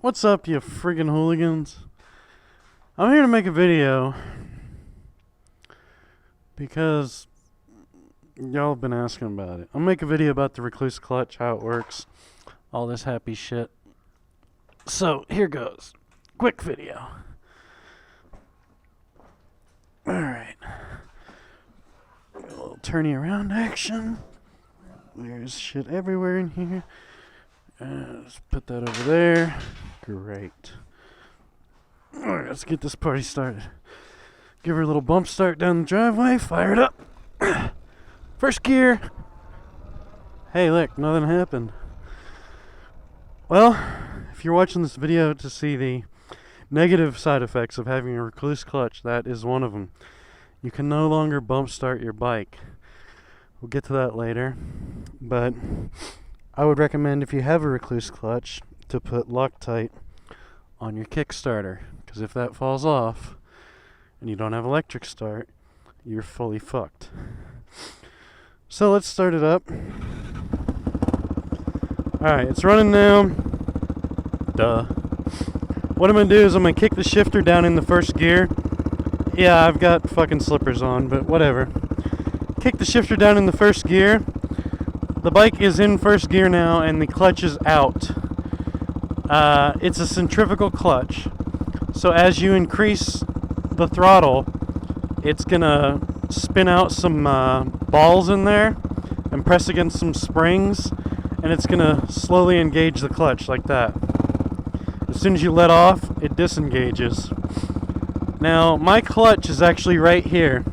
What's up, you friggin' hooligans? I'm here to make a video because y'all have been asking about it. I'll make a video about the Rekluse clutch, how it works, all this happy shit. So, here goes. Quick video. Alright. A little turny around action. There's shit everywhere in here. Let's put that over there. Great. Alright, let's get this party started. Give her a little bump start down the driveway. Fire it up. First gear. Hey, look, nothing happened. Well, if you're watching this video to see the negative side effects of having a Rekluse clutch, that is one of them. You can no longer bump start your bike. We'll get to that later. But I would recommend, if you have a Rekluse clutch, to put Loctite on your Kickstarter, because if that falls off and you don't have electric start, you're fully fucked. So let's start it up. Alright, it's running now. Duh. What I'm going to do is I'm going to kick the shifter down in the first gear. Yeah, I've got fucking slippers on, but whatever. Kick the shifter down in the first gear. The bike is in first gear now, and the clutch is out. It's a centrifugal clutch. So as you increase the throttle, it's gonna spin out some balls in there and press against some springs, and it's gonna slowly engage the clutch like that. As soon as you let off, it disengages. Now, my clutch is actually right here.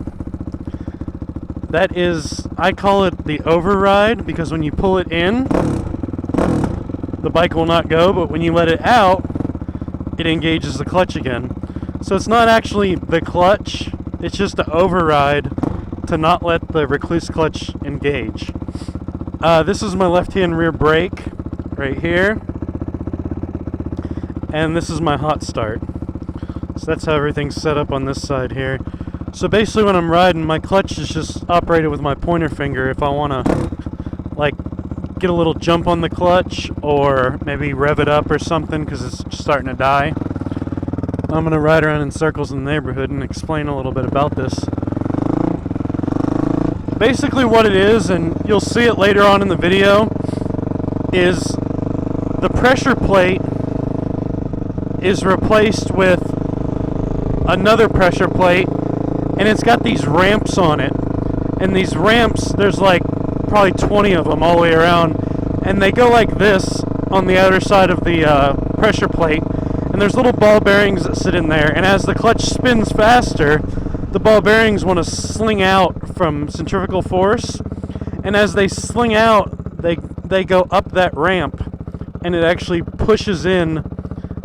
That is, I call it the override, because when you pull it in, the bike will not go, but when you let it out, it engages the clutch again. So it's not actually the clutch, it's just the override to not let the Rekluse clutch engage. This is my left-hand rear brake, right here. And this is my hot start. So that's how everything's set up on this side here. So basically when I'm riding, my clutch is just operated with my pointer finger if I want to, like, get a little jump on the clutch or maybe rev it up or something because it's starting to die. I'm going to ride around in circles in the neighborhood and explain a little bit about this. Basically what it is, and you'll see it later on in the video, is the pressure plate is replaced with another pressure plate, and it's got these ramps on it. And these ramps, there's like probably 20 of them all the way around, and they go like this on the outer side of the pressure plate, and there's little ball bearings that sit in there, and as the clutch spins faster, the ball bearings want to sling out from centrifugal force, and as they sling out, they go up that ramp, and it actually pushes in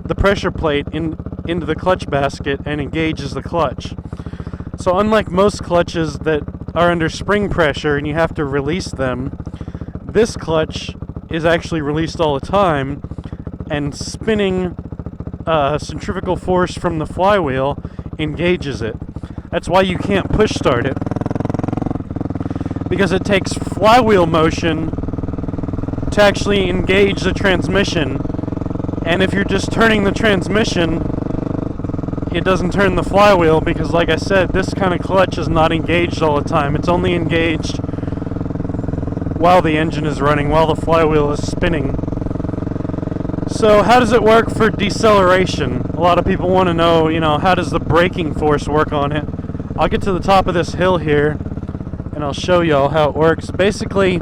the pressure plate into the clutch basket and engages the clutch. So unlike most clutches that are under spring pressure and you have to release them, this clutch is actually released all the time, and spinning centrifugal force from the flywheel engages it. That's why you can't push start it, because it takes flywheel motion to actually engage the transmission, and if you're just turning the transmission, it doesn't turn the flywheel, because like I said, this kind of clutch is not engaged all the time. It's only engaged while the engine is running, while the flywheel is spinning. So how does it work for deceleration? A lot of people want to know, how does the braking force work on it? I'll get to the top of this hill here and I'll show y'all how it works. Basically,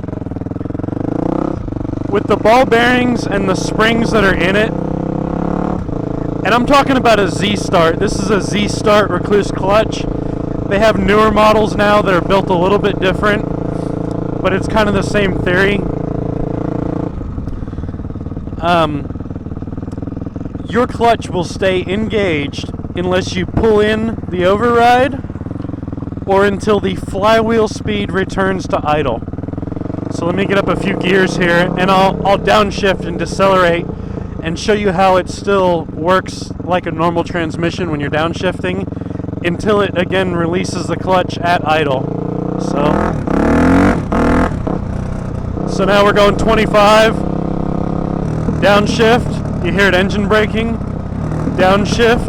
with the ball bearings and the springs that are in it, and I'm talking about a Z-Start. This is a Z-Start Rekluse clutch. They have newer models now that are built a little bit different, but it's kind of the same theory. Your clutch will stay engaged unless you pull in the override or until the flywheel speed returns to idle. So let me get up a few gears here, and I'll downshift and decelerate and show you how it still works like a normal transmission when you're downshifting until it again releases the clutch at idle. So now we're going 25, downshift, You hear it engine braking. Downshift.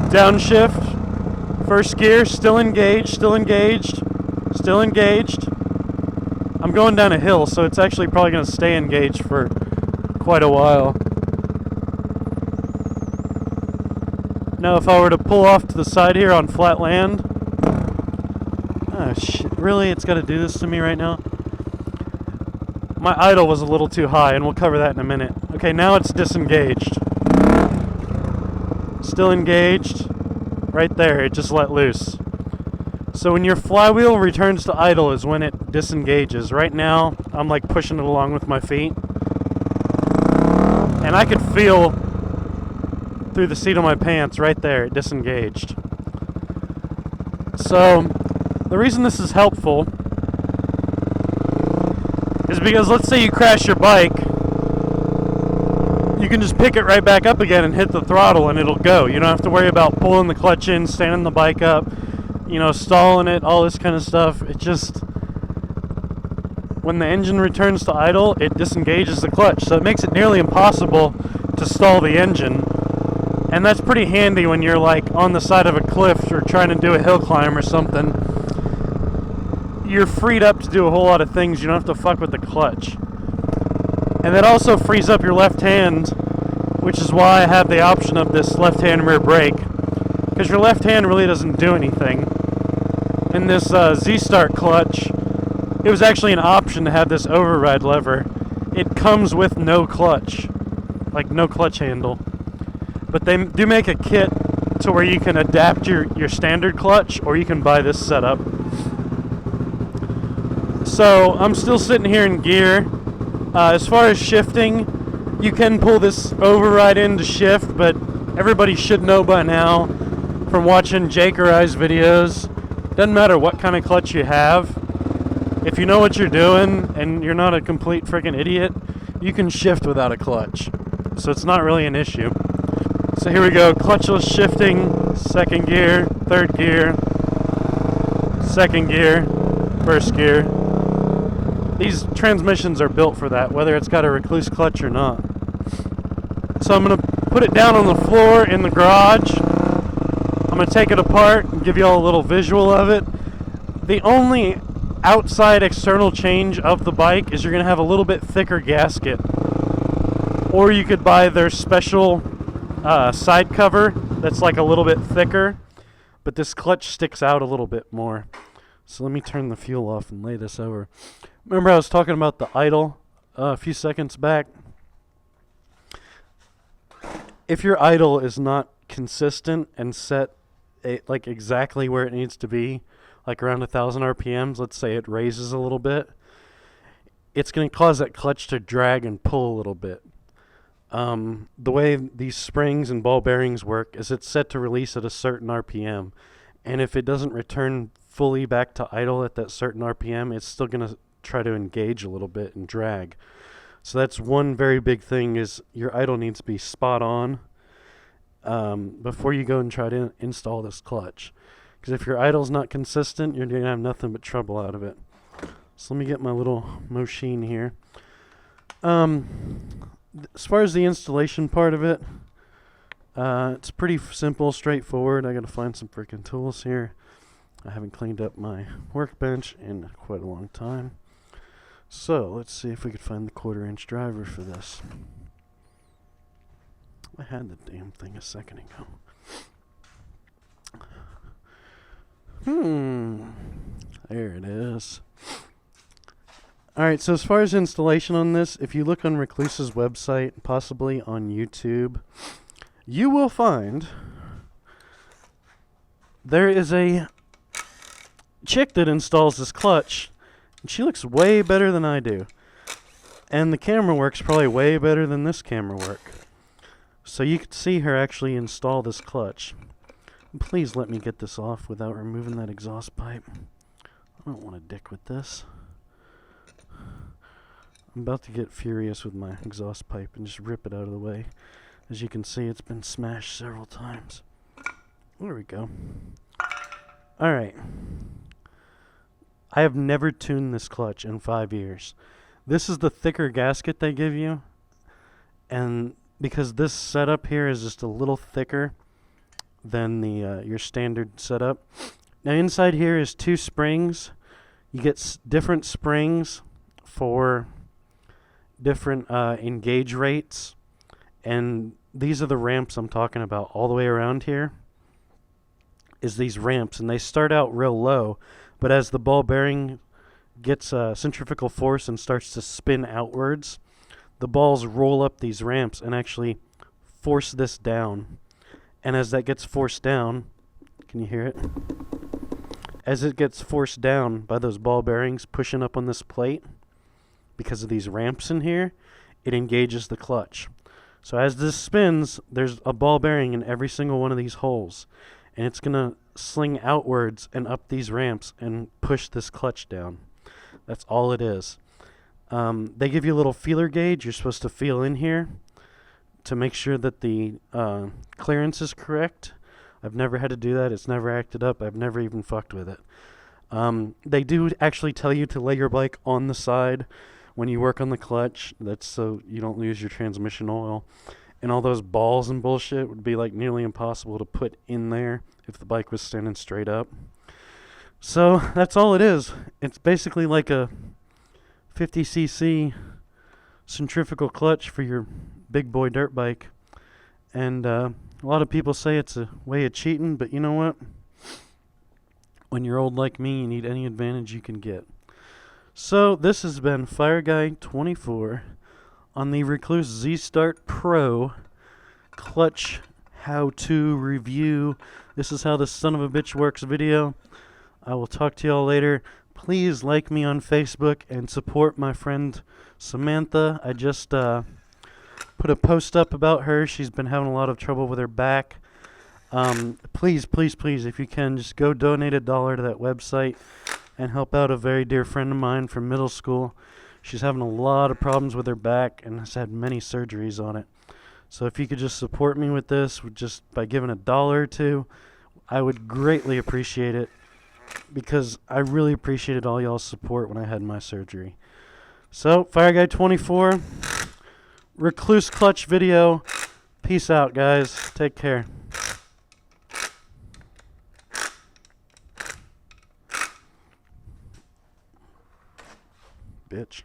Downshift. First gear, still engaged, still engaged, still engaged. I'm going down a hill, so it's actually probably going to stay engaged for quite a while. Now if I were to pull off to the side here on flat land... Oh shit, really? It's got to do this to me right now? My idle was a little too high, and we'll cover that in a minute. Okay, now it's disengaged. Still engaged. Right there, it just let loose. So when your flywheel returns to idle is when it disengages. Right now, I'm like pushing it along with my feet. And I could feel through the seat of my pants right there, it disengaged. So, the reason this is helpful is because let's say you crash your bike, you can just pick it right back up again and hit the throttle and it'll go. You don't have to worry about pulling the clutch in, standing the bike up, you know, stalling it, all this kind of stuff. It just, when the engine returns to idle, it disengages the clutch. So it makes it nearly impossible to stall the engine. And that's pretty handy when you're like on the side of a cliff or trying to do a hill climb or something. You're freed up to do a whole lot of things. You don't have to fuck with the clutch. And that also frees up your left hand, which is why I have the option of this left-hand rear brake. Because your left hand really doesn't do anything. In this Z-Start clutch, it was actually an option to have this override lever. It comes with no clutch. Like no clutch handle. But they do make a kit to where you can adapt your standard clutch, or you can buy this setup. So I'm still sitting here in gear. As far as shifting, you can pull this override in to shift, but everybody should know by now from watching Jake or I's videos, doesn't matter what kind of clutch you have, if you know what you're doing and you're not a complete freaking idiot, you can shift without a clutch. So it's not really an issue. So here we go, clutchless shifting, second gear, third gear, second gear, first gear. These transmissions are built for that, whether it's got a Rekluse clutch or not. So I'm going to put it down on the floor in the garage. I'm going to take it apart and give you all a little visual of it. The only outside external change of the bike is you're going to have a little bit thicker gasket. Or you could buy their special side cover that's like a little bit thicker, but this clutch sticks out a little bit more. So let me turn the fuel off and lay this over. Remember I was talking about the idle a few seconds back? If your idle is not consistent and set like exactly where it needs to be, like around 1,000 RPMs, let's say it raises a little bit, it's going to cause that clutch to drag and pull a little bit. The way these springs and ball bearings work is it's set to release at a certain RPM. And if it doesn't return fully back to idle at that certain RPM, it's still going to try to engage a little bit and drag. So that's one very big thing, is your idle needs to be spot on before you go and try to install this clutch. Because if your idle's not consistent, you're going to have nothing but trouble out of it. So let me get my little machine here. As far as the installation part of it, it's pretty simple, straightforward. I got to find some freaking tools here. I haven't cleaned up my workbench in quite a long time. So let's see if we could find the 1/4-inch driver for this. I had the damn thing a second ago. There it is. Alright, so as far as installation on this, if you look on Rekluse's website, possibly on YouTube, you will find there is a chick that installs this clutch, and she looks way better than I do. And the camera work's probably way better than this camera work. So you could see her actually install this clutch. Please let me get this off without removing that exhaust pipe. I don't want to dick with this. I'm about to get furious with my exhaust pipe and just rip it out of the way. As you can see, it's been smashed several times. There we go. Alright. I have never tuned this clutch in 5 years. This is the thicker gasket they give you, and because this setup here is just a little thicker than the your standard setup. Now inside here is 2 springs. You get different springs for different engage rates, and these are the ramps I'm talking about. All the way around here is these ramps, and they start out real low, but as the ball bearing gets centrifugal force and starts to spin outwards, the balls roll up these ramps and actually force this down. And as that gets forced down, can you hear it? As it gets forced down by those ball bearings pushing up on this plate, because of these ramps in here, it engages the clutch. So as this spins, there's a ball bearing in every single one of these holes, and it's going to sling outwards and up these ramps and push this clutch down. That's all it is. They give you a little feeler gauge. You're supposed to feel in here to make sure that the clearance is correct. I've never had to do that. It's never acted up. I've never even fucked with it. They do actually tell you to lay your bike on the side when you work on the clutch. That's so you don't lose your transmission oil. And all those balls and bullshit would be like nearly impossible to put in there if the bike was standing straight up. So that's all it is. It's basically like a 50cc centrifugal clutch for your big boy dirt bike. And a lot of people say it's a way of cheating, but you know what? When you're old like me, you need any advantage you can get. So this has been Fire Guy 24 on the Rekluse Z-Start Pro clutch how-to review. This is how this son of a bitch works video. I will talk to y'all later. Please like me on Facebook and support my friend Samantha. I just put a post up about her. She's been having a lot of trouble with her back. Please, please, please, if you can, just go donate $1 to that website and help out a very dear friend of mine from middle school. She's having a lot of problems with her back and has had many surgeries on it. So if you could just support me with this, just by giving $1 or $2, I would greatly appreciate it, because I really appreciated all y'all's support when I had my surgery. So, Fire Guy 24, Rekluse clutch video. Peace out, guys. Take care. Bitch.